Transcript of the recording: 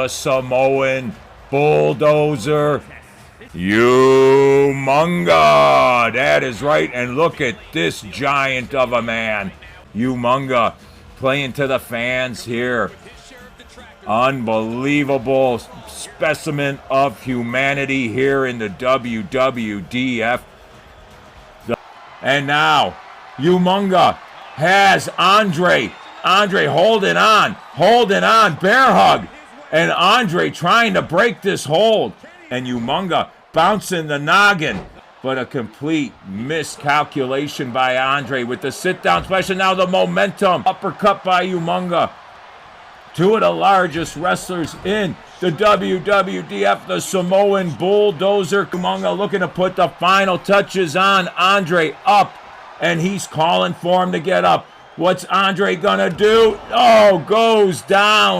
the Samoan Bulldozer, Umaga. That is right, and look at this giant of a man. Umaga playing to the fans here. Unbelievable specimen of humanity here in the WWDF. And now, Umaga has Andre holding on, bear hug. And Andre trying to break this hold. And Umaga bouncing the noggin. But a complete miscalculation by Andre with the sit-down splash. And now the momentum. Uppercut by Umaga. Two of the largest wrestlers in the WWDF, the Samoan Bulldozer. Umaga looking to put the final touches on Andre up. And he's calling for him to get up. What's Andre gonna do? Oh, goes down.